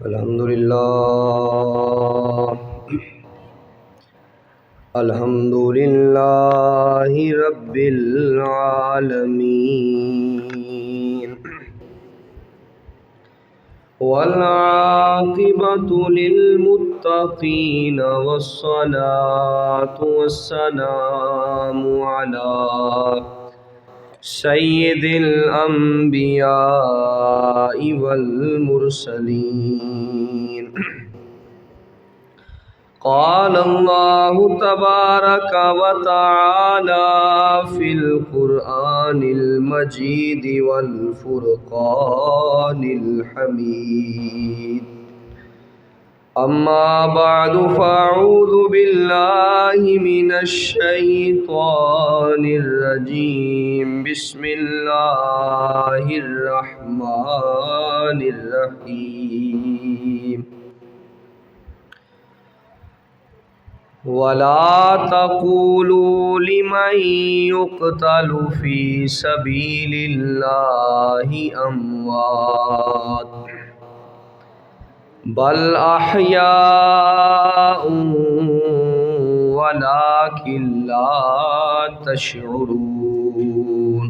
الحمد للہ رب العالمین والعاقبۃ للمتقین والصلاة والسلام علی سید الانبیاء والمرسلین۔ قال اللہ تبارک و تعالی فی القرآن المجید والفرقان الحمید۔ اما بعد فاعوذ باللہ من الشیطان الرجیم، بسم اللہ الرحمن الرحیم۔ وَلَا تَقُولُوا لِمَن يُقْتَلُ فِي سَبِيلِ اللَّهِ أَمْوَاتٌ بَلْ أَحْيَاءٌ وَلَكِن لَّا تَشْعُرُونَ۔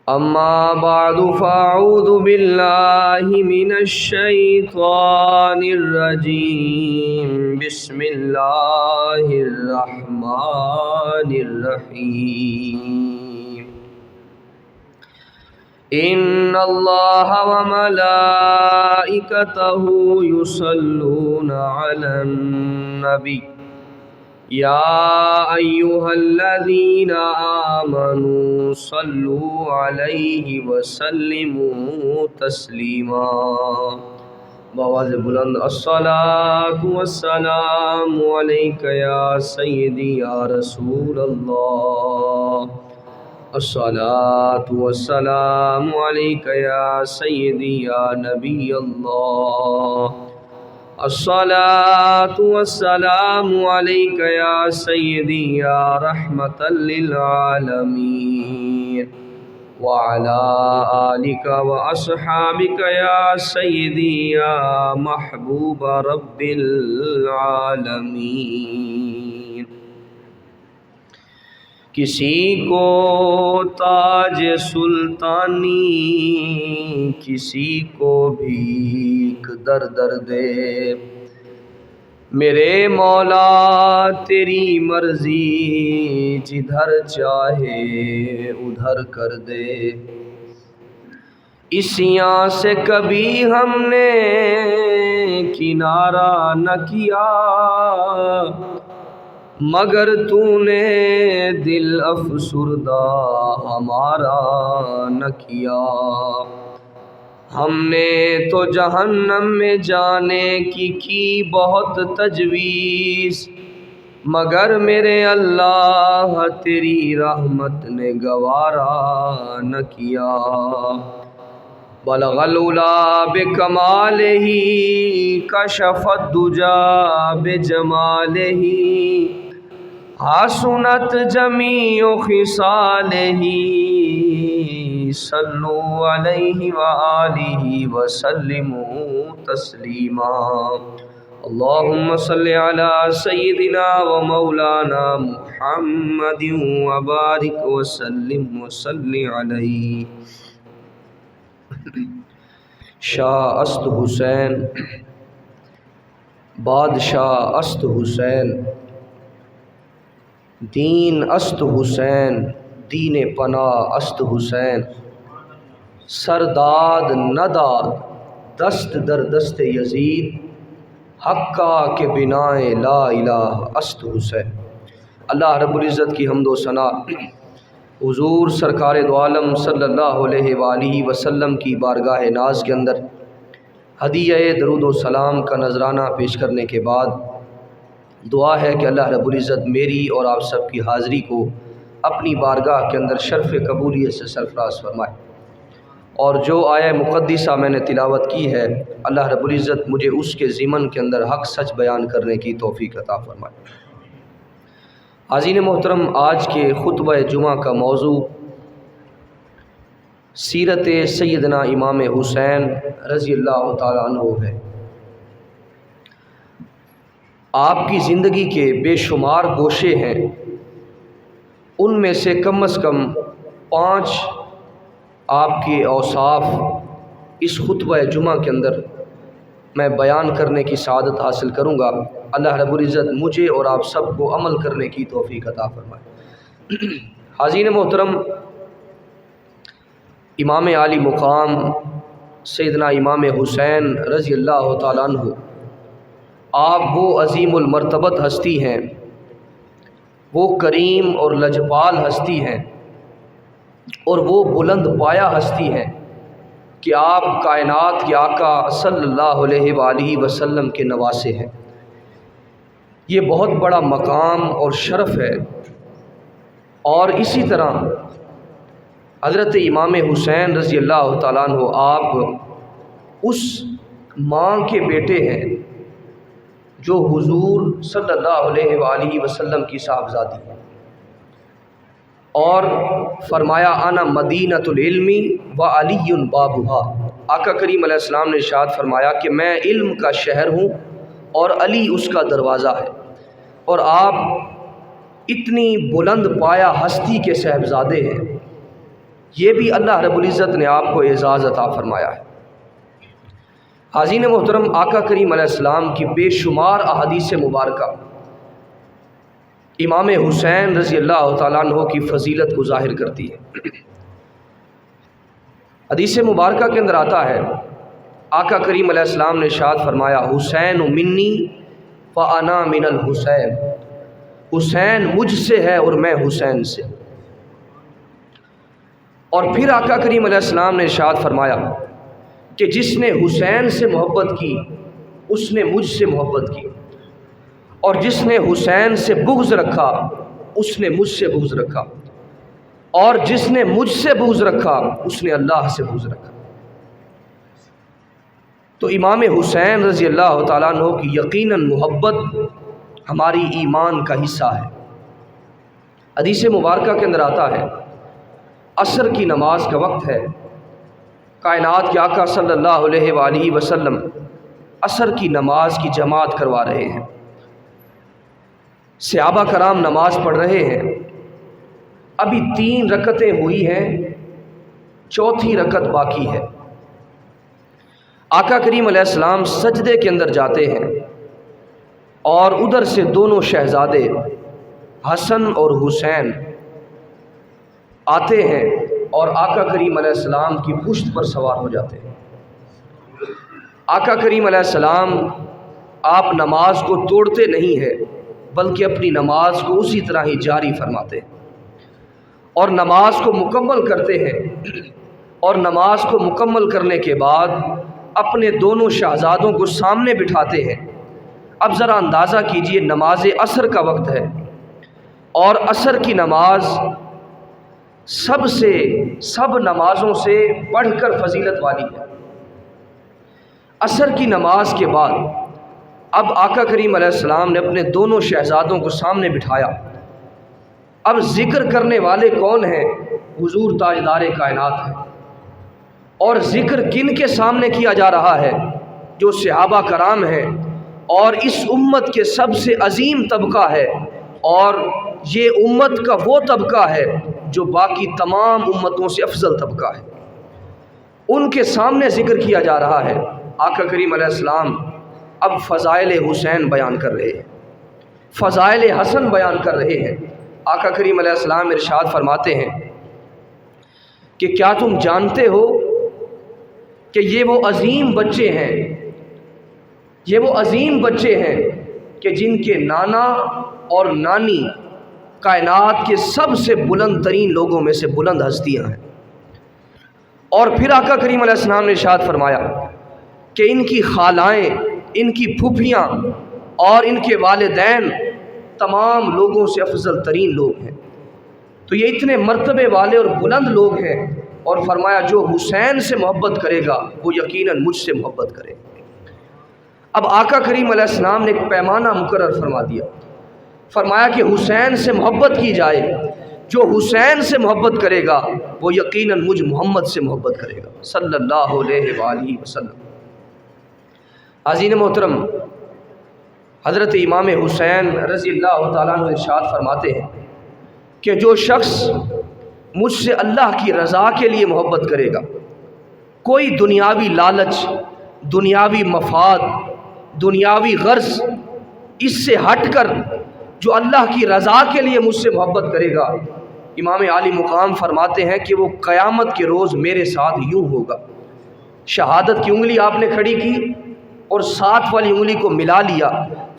اما بعد فاعوذ باللہ من الشیطان الرجیم، بسم اللہ الرحمن الرحیم۔ ان اللہ وملائکتہ یصلون علی النبی یا ایہا الذین آمنوا صلوا علیہ وسلموا تسلیما۔ بآواز بلند، الصلاۃ والسلام علیک یا سیدی یا رسول اللہ، الصلاۃ والسلام علیک یا سیدی یا نبی اللہ، الصلاۃ والسلام علیک یا سیدی یا رحمۃ للعالمین، وعلی آلک واصحابک یا سیدی یا محبوب رب العالمین۔ کسی کو تاج سلطانی، کسی کو بھیک در در دے، میرے مولا تیری مرضی جدھر چاہے ادھر کر دے۔ اسیاں سے کبھی ہم نے کنارہ نہ کیا، مگر تو نے دل افسردہ ہمارا نہ کیا۔ ہم نے تو جہنم میں جانے کی بہت تجویز، مگر میرے اللہ تیری رحمت نے گوارا نہ کیا۔ بلغ العلا بکمالہ، کشف الدجا بجمالہ، حسنت جمیع خصالہ، صلوا علیہ وآلہ وسلموا تسلیما۔ اللہم صل علی سیدنا و مولانا محمد وبارک وسلم وصل علیہ۔ شاہ است حسین، بادشاہ است حسین، دین است حسین، دین پناہ است حسین، سرداد نداد دست در دست یزید، حقا کے بنائے لا الہ است حسین۔ اللہ رب العزت کی حمد و ثنا حضور سرکار دو عالم صلی اللہ علیہ وآلہ وسلم کی بارگاہ ناز کے اندر ہدیہ درود و سلام کا نذرانہ پیش کرنے کے بعد دعا ہے کہ اللہ رب العزت میری اور آپ سب کی حاضری کو اپنی بارگاہ کے اندر شرف قبولیت سے سرفراز فرمائے، اور جو آیہ مقدسہ میں نے تلاوت کی ہے اللہ رب العزت مجھے اس کے ضمن کے اندر حق سچ بیان کرنے کی توفیق عطا فرمائے۔ حاضرین محترم، آج کے خطبہ جمعہ کا موضوع سیرت سیدنا امام حسین رضی اللہ تعالیٰ عنہ ہے۔ آپ کی زندگی کے بے شمار گوشے ہیں، ان میں سے کم از کم 5 آپ کے اوصاف اس خطبہ جمعہ کے اندر میں بیان کرنے کی سعادت حاصل کروں گا۔ اللہ رب العزت مجھے اور آپ سب کو عمل کرنے کی توفیق عطا فرمائے۔ حاضرین محترم، امام عالی مقام سیدنا امام حسین رضی اللہ تعالیٰ عنہ آپ وہ عظیم المرتبت ہستی ہیں، وہ کریم اور لجپال ہستی ہیں، اور وہ بلند پایہ ہستی ہیں کہ آپ کائنات کے آقا صلی اللہ علیہ وآلہ وسلم کے نواسے ہیں۔ یہ بہت بڑا مقام اور شرف ہے، اور اسی طرح حضرت امام حسین رضی اللہ تعالیٰ عنہ آپ اس ماں کے بیٹے ہیں جو حضور صلی اللہ علیہ وآلہ وسلم کی صاحبزادی ہے، اور فرمایا انا مدینۃ العلم و علی بابھا۔ آقا کریم علیہ السلام نے ارشاد فرمایا کہ میں علم کا شہر ہوں اور علی اس کا دروازہ ہے، اور آپ اتنی بلند پایہ ہستی کے صاحبزادے ہیں، یہ بھی اللہ رب العزت نے آپ کو اعزاز عطا فرمایا ہے۔ حاضرین محترم، آقا کریم علیہ السلام کی بے شمار احادیث مبارکہ امام حسین رضی اللہ تعالیٰ عنہ کی فضیلت کو ظاہر کرتی ہے۔ حدیث مبارکہ کے اندر آتا ہے، آقا کریم علیہ السلام نے ارشاد فرمایا حسین منی فانا من الحسین، حسین مجھ سے ہے اور میں حسین سے۔ اور پھر آقا کریم علیہ السلام نے ارشاد فرمایا کہ جس نے حسین سے محبت کی اس نے مجھ سے محبت کی، اور جس نے حسین سے بغض رکھا اس نے مجھ سے بغض رکھا، اور جس نے مجھ سے بغض رکھا اس نے اللہ سے بغض رکھا۔ تو امام حسین رضی اللہ تعالیٰ عنہ کی یقیناً محبت ہماری ایمان کا حصہ ہے۔ حدیث مبارکہ کے اندر آتا ہے عصر کی نماز کا وقت ہے، کائنات کے آقا صلی اللہ علیہ وآلہ وسلم عصر کی نماز کی جماعت کروا رہے ہیں، صحابہ کرام نماز پڑھ رہے ہیں، ابھی 3 رکعتیں ہوئی ہیں، 4تھی رکعت باقی ہے۔ آقا کریم علیہ السلام سجدے کے اندر جاتے ہیں، اور ادھر سے دونوں شہزادے حسن اور حسین آتے ہیں اور آقا کریم علیہ السلام کی پشت پر سوار ہو جاتے ہیں۔ آقا کریم علیہ السلام آپ نماز کو توڑتے نہیں ہیں، بلکہ اپنی نماز کو اسی طرح ہی جاری فرماتے ہیں، اور نماز کو مکمل کرتے ہیں، اور نماز کو مکمل کرنے کے بعد اپنے دونوں شہزادوں کو سامنے بٹھاتے ہیں۔ اب ذرا اندازہ کیجئے، نماز عصر کا وقت ہے، اور عصر کی نماز سب نمازوں سے بڑھ کر فضیلت والی ہے۔ عصر کی نماز کے بعد اب آقا کریم علیہ السلام نے اپنے دونوں شہزادوں کو سامنے بٹھایا۔ اب ذکر کرنے والے کون ہیں؟ حضور تاجدار کائنات ہیں، اور ذکر کن کے سامنے کیا جا رہا ہے؟ جو صحابہ کرام ہیں، اور اس امت کے سب سے عظیم طبقہ ہے، اور یہ امت کا وہ طبقہ ہے جو باقی تمام امتوں سے افضل طبقہ ہے، ان کے سامنے ذکر کیا جا رہا ہے۔ آقا کریم علیہ السلام اب فضائل حسین بیان کر رہے ہیں، فضائل حسن بیان کر رہے ہیں۔ آقا کریم علیہ السلام ارشاد فرماتے ہیں کہ کیا تم جانتے ہو کہ یہ وہ عظیم بچے ہیں، یہ وہ عظیم بچے ہیں کہ جن کے نانا اور نانی کائنات کے سب سے بلند ترین لوگوں میں سے بلند ہستیاں ہیں۔ اور پھر آقا کریم علیہ السلام نے ارشاد فرمایا کہ ان کی خالائیں، ان کی پھوپھیاں اور ان کے والدین تمام لوگوں سے افضل ترین لوگ ہیں۔ تو یہ اتنے مرتبے والے اور بلند لوگ ہیں، اور فرمایا جو حسین سے محبت کرے گا وہ یقیناً مجھ سے محبت کرے گا۔ اب آقا کریم علیہ السلام نے ایک پیمانہ مقرر فرما دیا، فرمایا کہ حسین سے محبت کی جائے جو حسین سے محبت کرے گا وہ یقیناً مجھ محمد سے محبت کرے گا صلی اللہ علیہ وآلہ وسلم۔ حاضرین محترم، حضرت امام حسین رضی اللہ تعالیٰ عنہ ارشاد فرماتے ہیں کہ جو شخص مجھ سے اللہ کی رضا کے لیے محبت کرے گا، کوئی دنیاوی لالچ، دنیاوی مفاد، دنیاوی غرض اس سے ہٹ کر جو اللہ کی رضا کے لیے مجھ سے محبت کرے گا، امام عالی مقام فرماتے ہیں کہ وہ قیامت کے روز میرے ساتھ یوں ہوگا۔ شہادت کی انگلی آپ نے کھڑی کی اور ساتھ والی انگلی کو ملا لیا،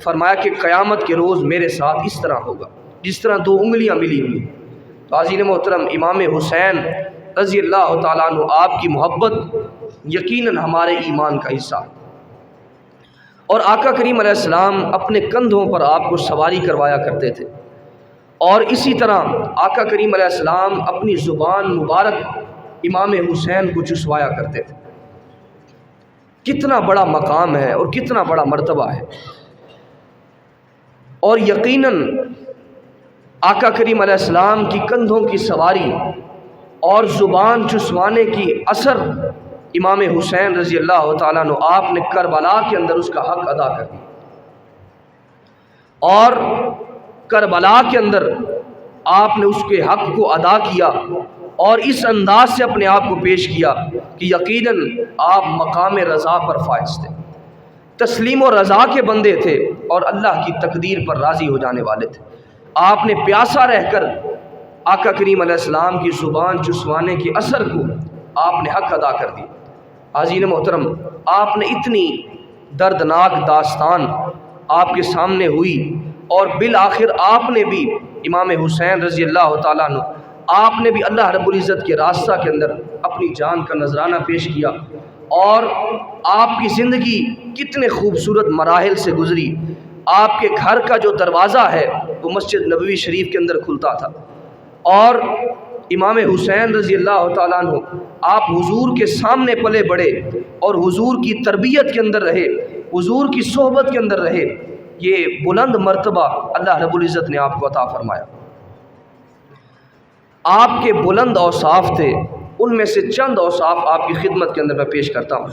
فرمایا کہ قیامت کے روز میرے ساتھ اس طرح ہوگا جس طرح دو انگلیاں ملی ہوئی۔ تو حاضرین محترم، امام حسین رضی اللہ تعالیٰ عنہ آپ کی محبت یقیناً ہمارے ایمان کا حصہ ہے، اور آقا کریم علیہ السلام اپنے کندھوں پر آپ کو سواری کروایا کرتے تھے، اور اسی طرح آقا کریم علیہ السلام اپنی زبان مبارک امام حسین کو چسوایا کرتے تھے۔ کتنا بڑا مقام ہے اور کتنا بڑا مرتبہ ہے، اور یقیناً آقا کریم علیہ السلام کی کندھوں کی سواری اور زبان چسوانے کی اثر امام حسین رضی اللہ تعالیٰ عنہ آپ نے کربلا کے اندر اس کا حق ادا کر دیا، اور کربلا کے اندر آپ نے اس کے حق کو ادا کیا اور اس انداز سے اپنے آپ کو پیش کیا کہ یقیناً آپ مقام رضا پر فائز تھے، تسلیم و رضا کے بندے تھے اور اللہ کی تقدیر پر راضی ہو جانے والے تھے۔ آپ نے پیاسا رہ کر آقا کریم علیہ السلام کی زبان چسوانے کے اثر کو آپ نے حق ادا کر دی۔ حاضرین محترم، آپ نے اتنی دردناک داستان آپ کے سامنے ہوئی، اور بالآخر آپ نے بھی امام حسین رضی اللہ تعالیٰ عنہ آپ نے بھی اللہ رب العزت کے راستہ کے اندر اپنی جان کا نذرانہ پیش کیا، اور آپ کی زندگی کتنے خوبصورت مراحل سے گزری۔ آپ کے گھر کا جو دروازہ ہے وہ مسجد نبوی شریف کے اندر کھلتا تھا، اور امام حسین رضی اللہ تعالیٰ عنہ آپ حضور کے سامنے پلے بڑھے اور حضور کی تربیت کے اندر رہے، حضور کی صحبت کے اندر رہے۔ یہ بلند مرتبہ اللہ رب العزت نے آپ کو عطا فرمایا۔ آپ کے بلند اوصاف تھے، ان میں سے چند اوصاف آپ کی خدمت کے اندر میں پیش کرتا ہوں۔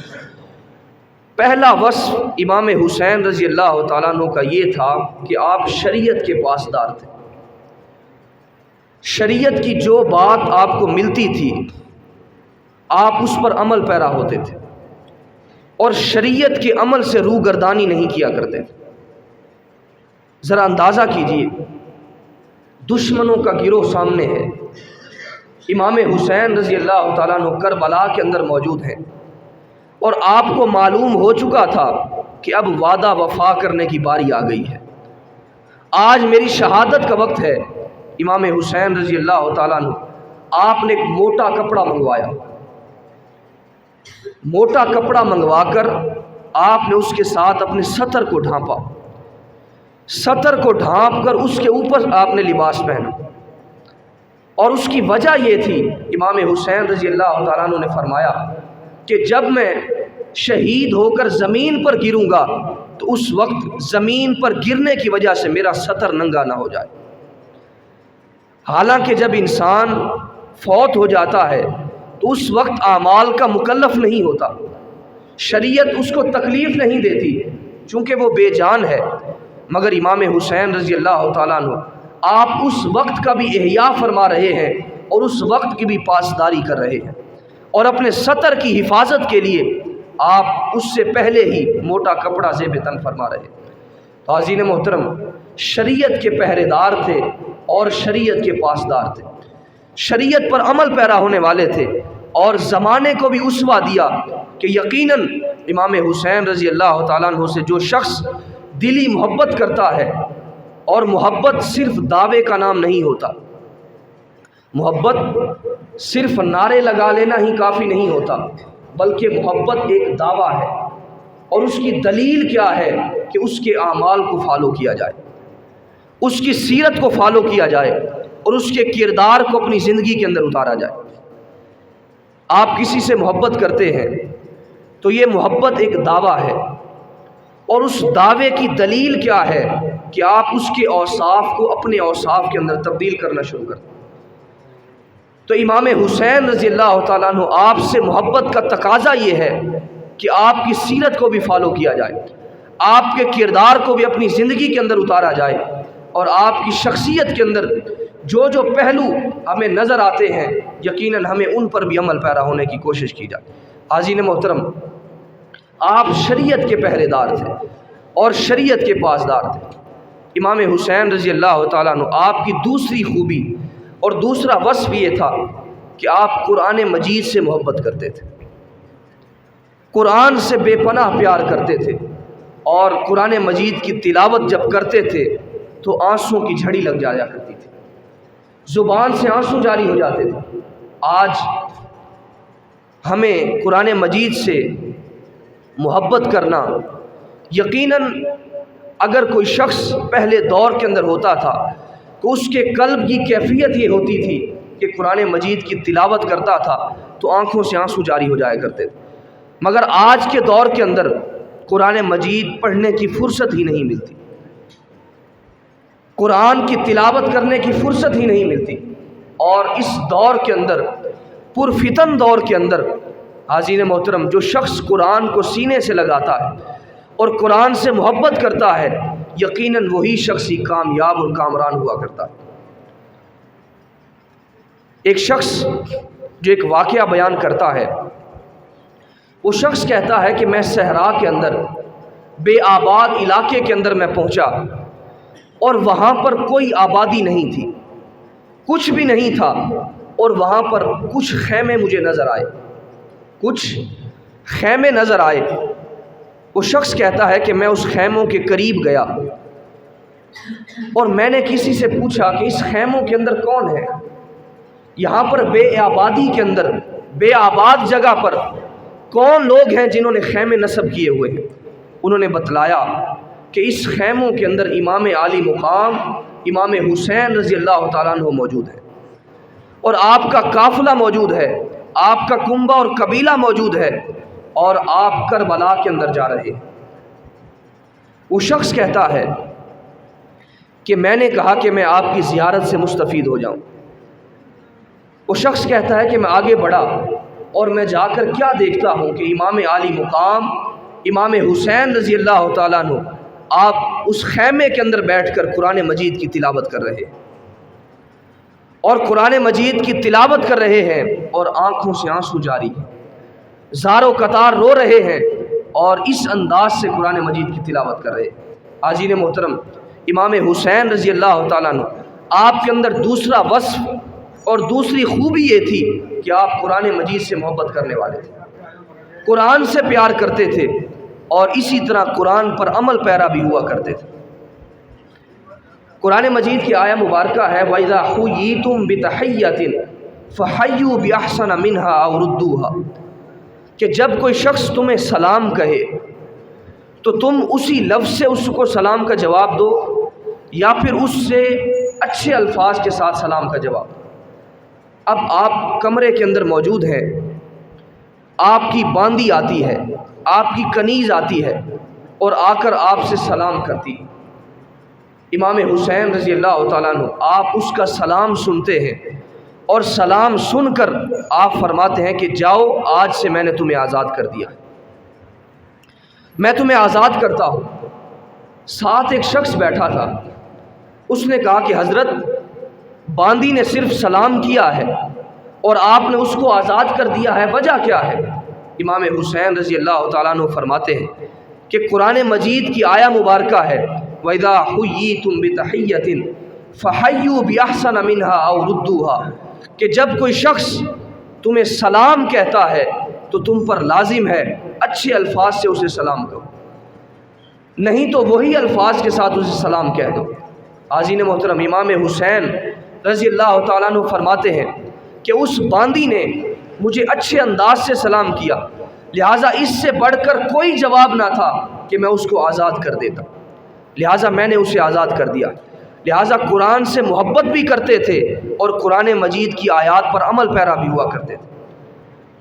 پہلا وصف امام حسین رضی اللہ تعالیٰ عنہ کا یہ تھا کہ آپ شریعت کے پاسدار تھے۔ شریعت کی جو بات آپ کو ملتی تھی آپ اس پر عمل پیرا ہوتے تھے، اور شریعت کے عمل سے روگردانی نہیں کیا کرتے تھے۔ ذرا اندازہ کیجئے، دشمنوں کا گروہ سامنے ہے، امام حسین رضی اللہ تعالیٰ عنہ کربلا کے اندر موجود ہیں، اور آپ کو معلوم ہو چکا تھا کہ اب وعدہ وفا کرنے کی باری آ گئی ہے، آج میری شہادت کا وقت ہے۔ امام حسین رضی اللہ تعالیٰ عنہ آپ نے ایک موٹا کپڑا منگوایا، موٹا کپڑا منگوا کر آپ نے اس کے ساتھ اپنے سطر کو ڈھانپا، سطر کو ڈھانپ کر اس کے اوپر آپ نے لباس پہنا، اور اس کی وجہ یہ تھی، امام حسین رضی اللہ تعالیٰ عنہ نے فرمایا کہ جب میں شہید ہو کر زمین پر گروں گا تو اس وقت زمین پر گرنے کی وجہ سے میرا سطر ننگا نہ ہو جائے۔ حالانکہ جب انسان فوت ہو جاتا ہے تو اس وقت اعمال کا مکلف نہیں ہوتا، شریعت اس کو تکلیف نہیں دیتی چونکہ وہ بے جان ہے، مگر امام حسین رضی اللہ تعالیٰ عنہ آپ اس وقت کا بھی احیاء فرما رہے ہیں اور اس وقت کی بھی پاسداری کر رہے ہیں، اور اپنے سطر کی حفاظت کے لیے آپ اس سے پہلے ہی موٹا کپڑا زیب تن فرما رہے ہیں۔ تو حاضرین محترم، شریعت کے پہرے دار تھے اور شریعت کے پاسدار تھے، شریعت پر عمل پیرا ہونے والے تھے، اور زمانے کو بھی اسوہ دیا کہ یقیناً امام حسین رضی اللہ تعالیٰ عنہ سے جو شخص دلی محبت کرتا ہے، اور محبت صرف دعوے کا نام نہیں ہوتا، محبت صرف نعرے لگا لینا ہی کافی نہیں ہوتا، بلکہ محبت ایک دعویٰ ہے، اور اس کی دلیل کیا ہے کہ اس کے اعمال کو فالو کیا جائے، اس کی سیرت کو فالو کیا جائے، اور اس کے کردار کو اپنی زندگی کے اندر اتارا جائے۔ آپ کسی سے محبت کرتے ہیں تو یہ محبت ایک دعویٰ ہے، اور اس دعوے کی دلیل کیا ہے کہ آپ اس کے اوصاف کو اپنے اوصاف کے اندر تبدیل کرنا شروع کرتے ہیں۔ تو امام حسین رضی اللہ تعالیٰ عنہ آپ سے محبت کا تقاضا یہ ہے کہ آپ کی سیرت کو بھی فالو کیا جائے، آپ کے کردار کو بھی اپنی زندگی کے اندر اتارا جائے، اور آپ کی شخصیت کے اندر جو جو پہلو ہمیں نظر آتے ہیں یقیناً ہمیں ان پر بھی عمل پیرا ہونے کی کوشش کی جائے۔ حاضرین محترم، آپ شریعت کے پہرے دار تھے اور شریعت کے پاسدار تھے۔ امام حسین رضی اللہ تعالیٰ عنہ آپ کی دوسری خوبی اور دوسرا وصف یہ تھا کہ آپ قرآن مجید سے محبت کرتے تھے، قرآن سے بے پناہ پیار کرتے تھے، اور قرآن مجید کی تلاوت جب کرتے تھے تو آنسوں کی جھڑی لگ جایا کرتی تھی، زبان سے آنسو جاری ہو جاتے تھے۔ آج ہمیں قرآن مجید سے محبت کرنا، یقیناً اگر کوئی شخص پہلے دور کے اندر ہوتا تھا تو اس کے قلب کی کیفیت یہ ہوتی تھی کہ قرآن مجید کی تلاوت کرتا تھا تو آنکھوں سے آنسو جاری ہو جایا کرتے تھے، مگر آج کے دور کے اندر قرآن مجید پڑھنے کی فرصت ہی نہیں ملتی، قرآن کی تلاوت کرنے کی فرصت ہی نہیں ملتی، اور اس دور کے اندر، پرفتن دور کے اندر، حاضرین محترم، جو شخص قرآن کو سینے سے لگاتا ہے اور قرآن سے محبت کرتا ہے یقیناً وہی شخص ہی کامیاب اور کامران ہوا کرتا ہے۔ ایک شخص جو ایک واقعہ بیان کرتا ہے، وہ شخص کہتا ہے کہ میں صحرا کے اندر بے آباد علاقے کے اندر میں پہنچا اور وہاں پر کوئی آبادی نہیں تھی، کچھ بھی نہیں تھا، اور وہاں پر کچھ خیمے مجھے نظر آئے، کچھ خیمے نظر آئے۔ وہ شخص کہتا ہے کہ میں اس خیموں کے قریب گیا اور میں نے کسی سے پوچھا کہ اس خیموں کے اندر کون ہے، یہاں پر بے آبادی کے اندر، بے آباد جگہ پر کون لوگ ہیں جنہوں نے خیمے نصب کیے ہوئے ہیں؟ انہوں نے بتلایا کہ اس خیموں کے اندر امام عالی مقام امام حسین رضی اللہ تعالیٰ عنہ موجود ہے، اور آپ کا قافلہ موجود ہے، آپ کا کنبہ اور قبیلہ موجود ہے، اور آپ کربلا کے اندر جا رہے ہیں۔ وہ شخص کہتا ہے کہ میں نے کہا کہ میں آپ کی زیارت سے مستفید ہو جاؤں۔ وہ شخص کہتا ہے کہ میں آگے بڑھا اور میں جا کر کیا دیکھتا ہوں کہ امام عالی مقام امام حسین رضی اللہ تعالیٰ عنہ آپ اس خیمے کے اندر بیٹھ کر قرآن مجید کی تلاوت کر رہے ہیں، اور قرآن مجید کی تلاوت کر رہے ہیں اور آنکھوں سے آنسو جاری ہیں، زار و قطار رو رہے ہیں، اور اس انداز سے قرآن مجید کی تلاوت کر رہے ہیں۔ حاضرین محترم، امام حسین رضی اللہ تعالیٰ عنہ آپ کے اندر دوسرا وصف اور دوسری خوبی یہ تھی کہ آپ قرآن مجید سے محبت کرنے والے تھے، قرآن سے پیار کرتے تھے، اور اسی طرح قرآن پر عمل پیرا بھی ہوا کرتے تھے۔ قرآن مجید کی آیہ مبارکہ ہے وَإِذَا حُيِّيتُم بِتَحِيَّةٍ فَحَيُّوا بِأَحْسَنَ مِنْهَا أَوْ رُدُّوهَا، کہ جب کوئی شخص تمہیں سلام کہے تو تم اسی لفظ سے اس کو سلام کا جواب دو، یا پھر اس سے اچھے الفاظ کے ساتھ سلام کا جواب دو۔ اب آپ کمرے کے اندر موجود ہیں، آپ کی باندی آتی ہے، آپ کی کنیز آتی ہے اور آ کر آپ سے سلام کرتی، امام حسین رضی اللہ تعالیٰ عنہ آپ اس کا سلام سنتے ہیں، اور سلام سن کر آپ فرماتے ہیں کہ جاؤ، آج سے میں نے تمہیں آزاد کر دیا، میں تمہیں آزاد کرتا ہوں۔ ساتھ ایک شخص بیٹھا تھا، اس نے کہا کہ حضرت، باندی نے صرف سلام کیا ہے اور آپ نے اس کو آزاد کر دیا ہے، وجہ کیا ہے؟ امام حسین رضی اللہ تعالیٰ عنہ فرماتے ہیں کہ قرآن مجید کی آیہ مبارکہ ہے وَإِذَا حُيِّيتُم بِتَحِيَّةٍ فَحَيُّوا بِأَحْسَنَ مِنْهَا أَوْ رُدُّوهَا، کہ جب کوئی شخص تمہیں سلام کہتا ہے تو تم پر لازم ہے اچھے الفاظ سے اسے سلام کرو، نہیں تو وہی الفاظ کے ساتھ اسے سلام کہہ دو۔ حاضرین محترم، امام حسین رضی اللہ تعالیٰ عنہ فرماتے ہیں کہ اس باندی نے مجھے اچھے انداز سے سلام کیا، لہٰذا اس سے بڑھ کر کوئی جواب نہ تھا کہ میں اس کو آزاد کر دیتا، لہٰذا میں نے اسے آزاد کر دیا۔ لہٰذا قرآن سے محبت بھی کرتے تھے اور قرآن مجید کی آیات پر عمل پیرا بھی ہوا کرتے تھے،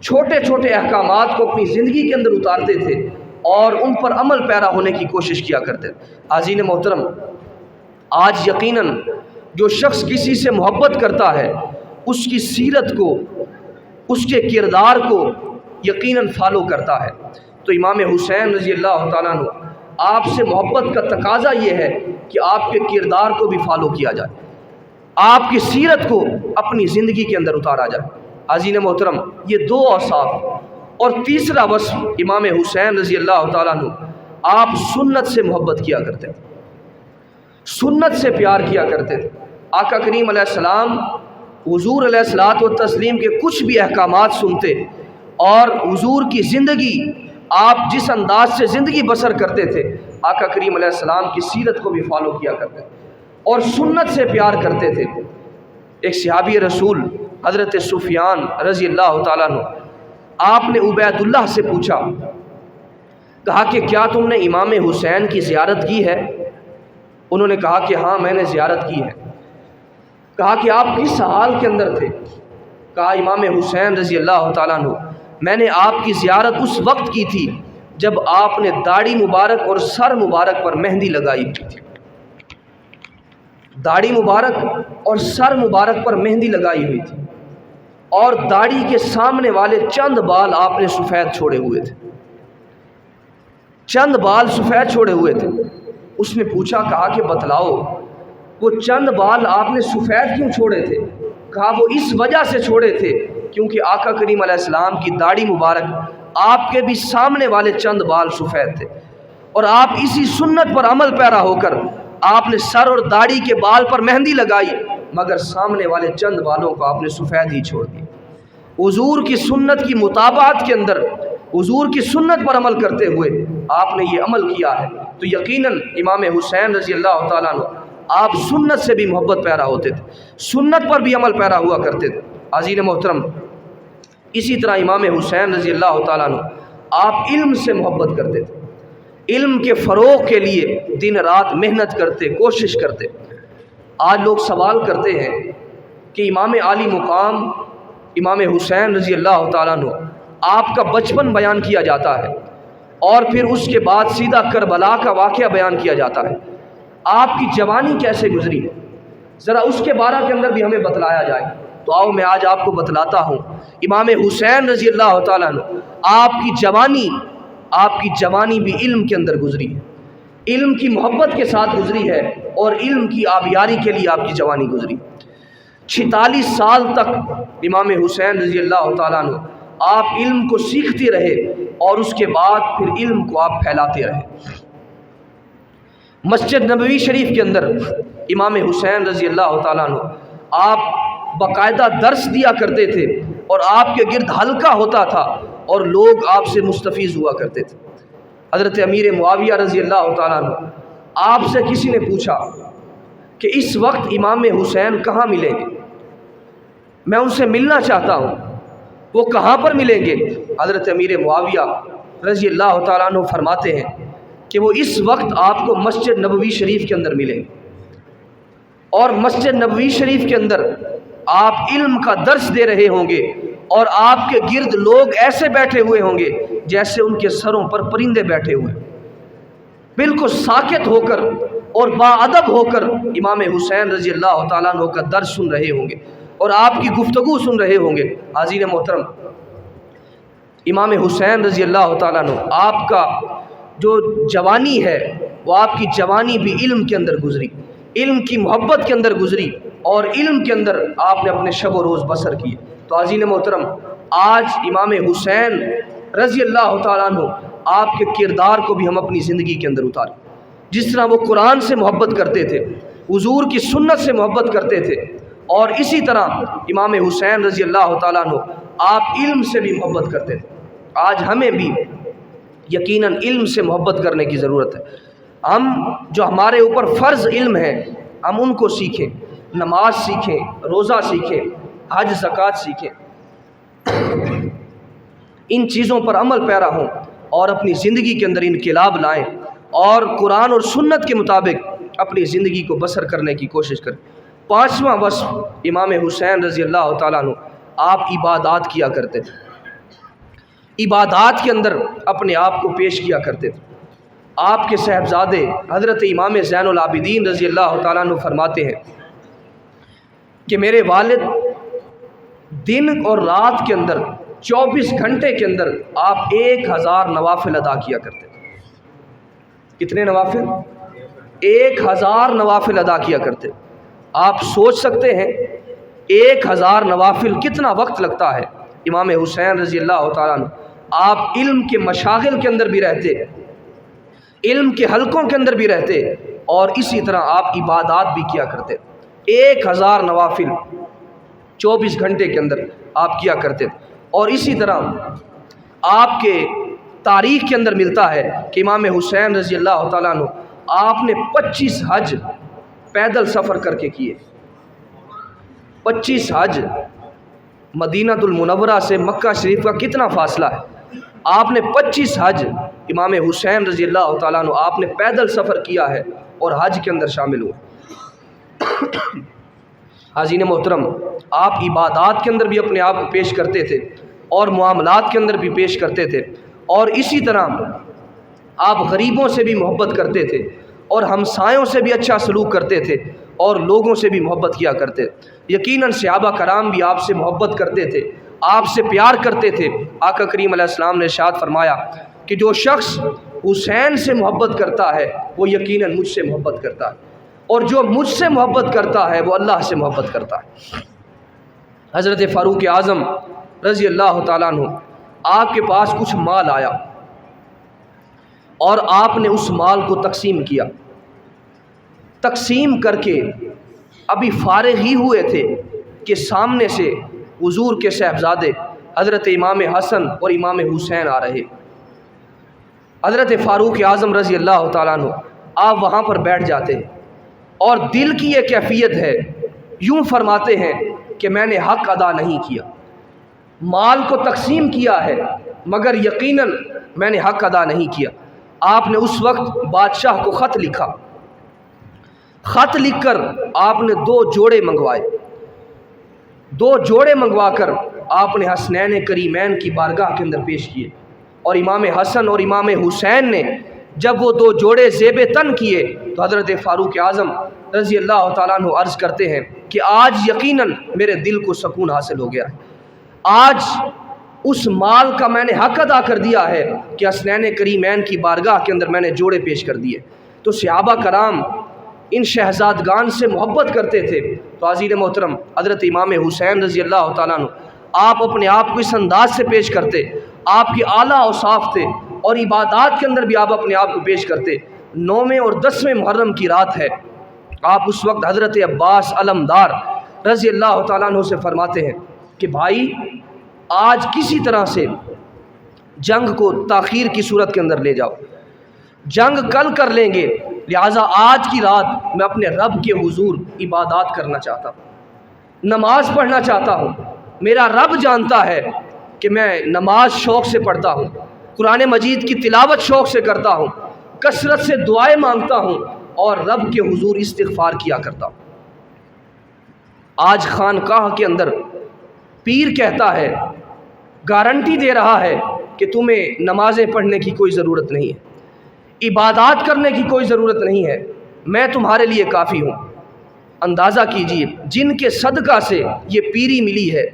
چھوٹے چھوٹے احکامات کو اپنی زندگی کے اندر اتارتے تھے اور ان پر عمل پیرا ہونے کی کوشش کیا کرتے تھے۔ حاضرین محترم، آج یقیناً جو شخص کسی سے محبت کرتا ہے اس کی سیرت کو، اس کے کردار کو یقیناً فالو کرتا ہے۔ تو امام حسین رضی اللہ تعالیٰ عنہ، آپ سے محبت کا تقاضا یہ ہے کہ آپ کے کردار کو بھی فالو کیا جائے، آپ کی سیرت کو اپنی زندگی کے اندر اتارا جائے۔ عزیز محترم، یہ دو اوصاف۔ اور تیسرا وصف امام حسین رضی اللہ تعالیٰ عنہ، آپ سنت سے محبت کیا کرتے تھے، سنت سے پیار کیا کرتے تھے۔ آقا کریم علیہ السلام حضور علیہ الصلوۃ والتسلیم کے کچھ بھی احکامات سنتے اور حضور کی زندگی، آپ جس انداز سے زندگی بسر کرتے تھے، آقا کریم علیہ السلام کی سیرت کو بھی فالو کیا کرتے تھے اور سنت سے پیار کرتے تھے۔ ایک صحابی رسول حضرت سفیان رضی اللہ تعالیٰ عنہ، آپ نے عبید اللہ سے پوچھا، کہا کہ کیا تم نے امام حسین کی زیارت کی ہے؟ انہوں نے کہا کہ ہاں میں نے زیارت کی ہے۔ کہا کہ آپ کس حال کے اندر تھے؟ کہا امام حسین رضی اللہ تعالیٰ عنہ، میں نے آپ کی زیارت اس وقت کی تھی جب آپ نے داڑھی مبارک اور سر مبارک پر مہندی لگائی ہوئی تھی۔ داڑھی مبارک اور سر مبارک پر مہندی لگائی ہوئی تھی، اور داڑھی کے سامنے والے چند بال آپ نے سفید چھوڑے ہوئے تھے، چند بال سفید چھوڑے ہوئے تھے۔ اس نے پوچھا، کہا کہ بتلاؤ وہ چند بال آپ نے سفید کیوں چھوڑے تھے؟ کہا وہ اس وجہ سے چھوڑے تھے کیونکہ آقا کریم علیہ السلام کی داڑھی مبارک، آپ کے بھی سامنے والے چند بال سفید تھے، اور آپ اسی سنت پر عمل پیرا ہو کر آپ نے سر اور داڑھی کے بال پر مہندی لگائی، مگر سامنے والے چند بالوں کو آپ نے سفید ہی چھوڑ دی۔ حضور کی سنت کی مطابقت کے اندر، حضور کی سنت پر عمل کرتے ہوئے آپ نے یہ عمل کیا ہے، تو یقیناً امام حسین رضی اللہ تعالیٰ عنہ، آپ سنت سے بھی محبت پیرا ہوتے تھے، سنت پر بھی عمل پیرا ہوا کرتے تھے۔ عزیز محترم، اسی طرح امام حسین رضی اللہ تعالیٰ عنہ، آپ علم سے محبت کرتے تھے، علم کے فروغ کے لیے دن رات محنت کرتے، کوشش کرتے۔ آج لوگ سوال کرتے ہیں کہ امام عالی مقام امام حسین رضی اللہ تعالیٰ عنہ، آپ کا بچپن بیان کیا جاتا ہے اور پھر اس کے بعد سیدھا کربلا کا واقعہ بیان کیا جاتا ہے، آپ کی جوانی کیسے گزری ہے؟ ذرا اس کے بارے کے اندر بھی ہمیں بتلایا جائے۔ تو آؤ میں آج آپ کو بتلاتا ہوں، امام حسین رضی اللہ تعالیٰ عنہ، آپ کی جوانی بھی علم کے اندر گزری ہے، علم کی محبت کے ساتھ گزری ہے، اور علم کی آبیاری کے لیے آپ کی جوانی گزری۔ 46 سال تک امام حسین رضی اللہ تعالیٰ عنہ، آپ علم کو سیکھتے رہے اور اس کے بعد پھر علم کو آپ پھیلاتے رہے۔ مسجد نبوی شریف کے اندر امام حسین رضی اللہ تعالیٰ عنہ، آپ باقاعدہ درس دیا کرتے تھے، اور آپ کے گرد حلقہ ہوتا تھا اور لوگ آپ سے مستفیض ہوا کرتے تھے۔ حضرت امیر معاویہ رضی اللہ تعالیٰ عنہ، آپ سے کسی نے پوچھا کہ اس وقت امام حسین کہاں ملیں گے؟ میں ان سے ملنا چاہتا ہوں، وہ کہاں پر ملیں گے؟ حضرت امیر معاویہ رضی اللہ تعالیٰ عنہ فرماتے ہیں کہ وہ اس وقت آپ کو مسجد نبوی شریف کے اندر ملیں گے، اور مسجد نبوی شریف کے اندر آپ علم کا درس دے رہے ہوں گے، اور آپ کے گرد لوگ ایسے بیٹھے ہوئے ہوں گے جیسے ان کے سروں پر پرندے بیٹھے ہوئے، بالکل ساکت ہو کر اور باادب ہو کر امام حسین رضی اللہ تعالیٰ عنہ کا درس سن رہے ہوں گے اور آپ کی گفتگو سن رہے ہوں گے۔ حاضرین محترم، امام حسین رضی اللہ تعالیٰ عنہ، آپ کا جو جوانی ہے وہ آپ کی جوانی بھی علم کے اندر گزری، علم کی محبت کے اندر گزری، اور علم کے اندر آپ نے اپنے شب و روز بسر کیے۔ تو عزیز محترم، آج امام حسین رضی اللہ تعالیٰ عنہ، آپ کے کردار کو بھی ہم اپنی زندگی کے اندر اتاریں۔ جس طرح وہ قرآن سے محبت کرتے تھے، حضور کی سنت سے محبت کرتے تھے، اور اسی طرح امام حسین رضی اللہ تعالیٰ عنہ، آپ علم سے بھی محبت کرتے تھے۔ آج ہمیں بھی یقیناً علم سے محبت کرنے کی ضرورت ہے۔ ہم جو ہمارے اوپر فرض علم ہے، ہم ان کو سیکھیں، نماز سیکھیں، روزہ سیکھیں، حج زکوٰۃ سیکھیں، ان چیزوں پر عمل پیرا ہوں اور اپنی زندگی کے اندر انقلاب لائیں، اور قرآن اور سنت کے مطابق اپنی زندگی کو بسر کرنے کی کوشش کریں۔ 5واں وصف امام حسین رضی اللہ تعالیٰ عنہ، آپ عبادات کیا کرتے تھے، عبادات کے اندر اپنے آپ کو پیش کیا کرتے تھے۔ آپ کے صاحبزادے حضرت امام زین العابدین رضی اللہ تعالیٰ عنہ فرماتے ہیں کہ میرے والد دن اور رات کے اندر 24 گھنٹے کے اندر آپ 1000 نوافل ادا کیا کرتے تھے۔ کتنے نوافل؟ 1000 نوافل ادا کیا کرتے۔ آپ سوچ سکتے ہیں 1000 نوافل کتنا وقت لگتا ہے۔ امام حسین رضی اللہ تعالیٰ عنہ آپ علم کے مشاغل کے اندر بھی رہتے، علم کے حلقوں کے اندر بھی رہتے، اور اسی طرح آپ عبادات بھی کیا کرتے۔ 1000 نوافل 24 گھنٹے کے اندر آپ کیا کرتے۔ اور اسی طرح آپ کے تاریخ کے اندر ملتا ہے کہ امام حسین رضی اللہ تعالیٰ عنہ آپ نے 25 حج پیدل سفر کر کے کیے۔ 25 حج، مدینہ المنورہ سے مکہ شریف کا کتنا فاصلہ ہے، آپ نے 25 حج امام حسین رضی اللہ تعالیٰ عنہ آپ نے پیدل سفر کیا ہے اور حج کے اندر شامل ہوئے۔ حاضرین محترم، آپ عبادات کے اندر بھی اپنے آپ کو پیش کرتے تھے اور معاملات کے اندر بھی پیش کرتے تھے، اور اسی طرح آپ غریبوں سے بھی محبت کرتے تھے اور ہمسایوں سے بھی اچھا سلوک کرتے تھے اور لوگوں سے بھی محبت کیا کرتے۔ یقیناً صحابہ کرام بھی آپ سے محبت کرتے تھے، آپ سے پیار کرتے تھے۔ آقا کریم علیہ السلام نے ارشاد فرمایا کہ جو شخص حسین سے محبت کرتا ہے وہ یقیناً مجھ سے محبت کرتا ہے، اور جو مجھ سے محبت کرتا ہے وہ اللہ سے محبت کرتا ہے۔ حضرت فاروق اعظم رضی اللہ تعالیٰ عنہ آپ کے پاس کچھ مال آیا اور آپ نے اس مال کو تقسیم کیا۔ تقسیم کر کے ابھی فارغ ہی ہوئے تھے کہ سامنے سے حضور کے صاحبزادے حضرت امام حسن اور امام حسین آ رہے۔ حضرت فاروق اعظم رضی اللہ تعالیٰ عنہ آپ وہاں پر بیٹھ جاتے ہیں اور دل کی یہ کیفیت ہے، یوں فرماتے ہیں کہ میں نے حق ادا نہیں کیا، مال کو تقسیم کیا ہے مگر یقیناً میں نے حق ادا نہیں کیا۔ آپ نے اس وقت بادشاہ کو خط لکھا، خط لکھ کر آپ نے 2 جوڑے منگوائے، 2 جوڑے منگوا کر آپ نے حسنین کریمین کی بارگاہ کے اندر پیش کیے، اور امام حسن اور امام حسین نے جب وہ 2 جوڑے زیب تن کیے تو حضرت فاروق اعظم رضی اللہ تعالیٰ عنہ عرض کرتے ہیں کہ آج یقیناً میرے دل کو سکون حاصل ہو گیا ہے، آج اس مال کا میں نے حق ادا کر دیا ہے کہ حسنین کریمین کی بارگاہ کے اندر میں نے جوڑے پیش کر دیے۔ تو صحابہ کرام ان شہزادگان سے محبت کرتے تھے۔ تو عزیز محترم، حضرت امام حسین رضی اللہ تعالیٰ عنہ آپ اپنے آپ کو اس انداز سے پیش کرتے، آپ کی اعلیٰ اوصاف تھے، اور عبادات کے اندر بھی آپ اپنے آپ کو پیش کرتے۔ 9ویں اور 10ویں محرم کی رات ہے، آپ اس وقت حضرت عباس علمدار رضی اللہ تعالیٰ عنہ سے فرماتے ہیں کہ بھائی آج کسی طرح سے جنگ کو تاخیر کی صورت کے اندر لے جاؤ، جنگ کل کر لیں گے، لہٰذا آج کی رات میں اپنے رب کے حضور عبادات کرنا چاہتا ہوں، نماز پڑھنا چاہتا ہوں۔ میرا رب جانتا ہے کہ میں نماز شوق سے پڑھتا ہوں، قرآن مجید کی تلاوت شوق سے کرتا ہوں، کثرت سے دعائیں مانگتا ہوں اور رب کے حضور استغفار کیا کرتا ہوں۔ آج خانقاہ کے اندر پیر کہتا ہے، گارنٹی دے رہا ہے کہ تمہیں نمازیں پڑھنے کی کوئی ضرورت نہیں ہے، عبادات کرنے کی کوئی ضرورت نہیں ہے، میں تمہارے لیے کافی ہوں۔ اندازہ کیجئے جن کے صدقہ سے یہ پیری ملی ہے،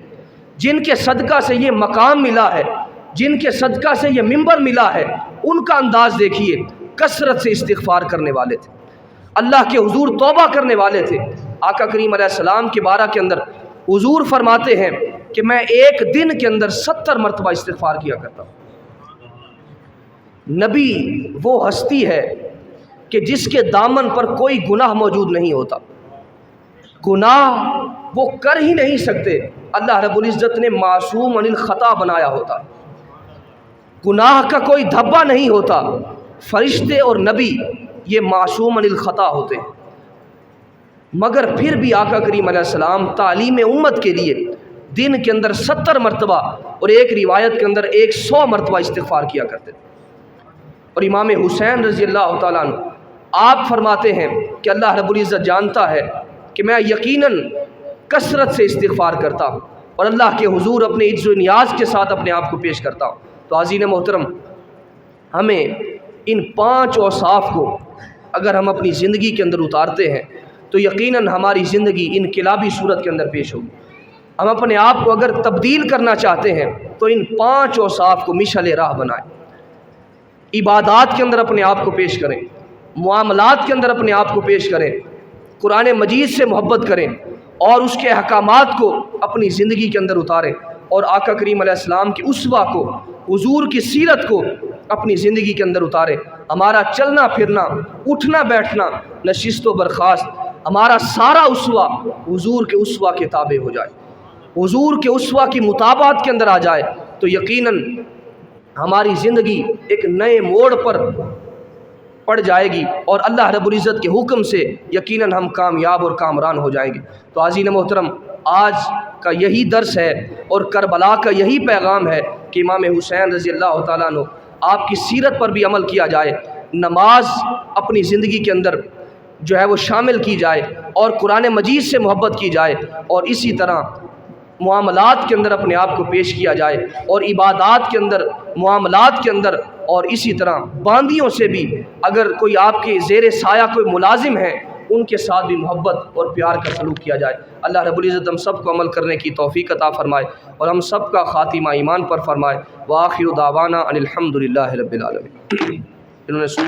جن کے صدقہ سے یہ مقام ملا ہے، جن کے صدقہ سے یہ منبر ملا ہے، ان کا انداز دیکھیے، کثرت سے استغفار کرنے والے تھے، اللہ کے حضور توبہ کرنے والے تھے۔ آقا کریم علیہ السلام کے بارہ کے اندر حضور فرماتے ہیں کہ میں ایک دن کے اندر 70 مرتبہ استغفار کیا کرتا ہوں۔ نبی وہ ہستی ہے کہ جس کے دامن پر کوئی گناہ موجود نہیں ہوتا، گناہ وہ کر ہی نہیں سکتے، اللہ رب العزت نے معصوم عن الخطا بنایا ہوتا، گناہ کا کوئی دھبا نہیں ہوتا۔ فرشتے اور نبی یہ معصوم عن الخطا ہوتے ہیں، مگر پھر بھی آقا کریم علیہ السلام تعلیم امت کے لیے دن کے اندر 70 مرتبہ اور ایک روایت کے اندر 100 مرتبہ استغفار کیا کرتے تھے۔ اور امام حسین رضی اللہ تعالیٰ عنہ آپ فرماتے ہیں کہ اللہ رب العزت جانتا ہے کہ میں یقیناً کثرت سے استغفار کرتا ہوں اور اللہ کے حضور اپنے عجز و نیاز کے ساتھ اپنے آپ کو پیش کرتا ہوں۔ تو عزیز محترم، ہمیں ان 5 اوصاف کو اگر ہم اپنی زندگی کے اندر اتارتے ہیں تو یقیناً ہماری زندگی انقلابی صورت کے اندر پیش ہوگی، ہم اپنے آپ کو اگر تبدیل کرنا چاہتے ہیں تو ان 5 اوصاف کو مشعل راہ بنائیں۔ عبادات کے اندر اپنے آپ کو پیش کریں، معاملات کے اندر اپنے آپ کو پیش کریں، قرآن مجید سے محبت کریں اور اس کے احکامات کو اپنی زندگی کے اندر اتاریں، اور آقا کریم علیہ السلام کی اسوہ کو، حضور کی سیرت کو اپنی زندگی کے اندر اتاریں۔ ہمارا چلنا پھرنا، اٹھنا بیٹھنا، نشست و برخاست، ہمارا سارا اسوہ حضور کے اسوہ کے تابع ہو جائے، حضور کے اسوہ کی مطابقت کے اندر آ جائے، تو یقیناً ہماری زندگی ایک نئے موڑ پر پڑ جائے گی، اور اللہ رب العزت کے حکم سے یقیناً ہم کامیاب اور کامران ہو جائیں گے۔ تو عزیزان محترم، آج کا یہی درس ہے اور کربلا کا یہی پیغام ہے کہ امام حسین رضی اللہ تعالیٰ عنہ آپ کی سیرت پر بھی عمل کیا جائے، نماز اپنی زندگی کے اندر جو ہے وہ شامل کی جائے، اور قرآن مجید سے محبت کی جائے، اور اسی طرح معاملات کے اندر اپنے آپ کو پیش کیا جائے، اور عبادات کے اندر، معاملات کے اندر، اور اسی طرح باندیوں سے بھی، اگر کوئی آپ کے زیر سایہ کوئی ملازم ہے ان کے ساتھ بھی محبت اور پیار کا سلوک کیا جائے۔ اللہ رب العزت ہم سب کو عمل کرنے کی توفیق عطا فرمائے، اور ہم سب کا خاتمہ ایمان پر فرمائے۔ وآخر دعوانا ان الحمد للہ رب العالمین۔ انہوں نے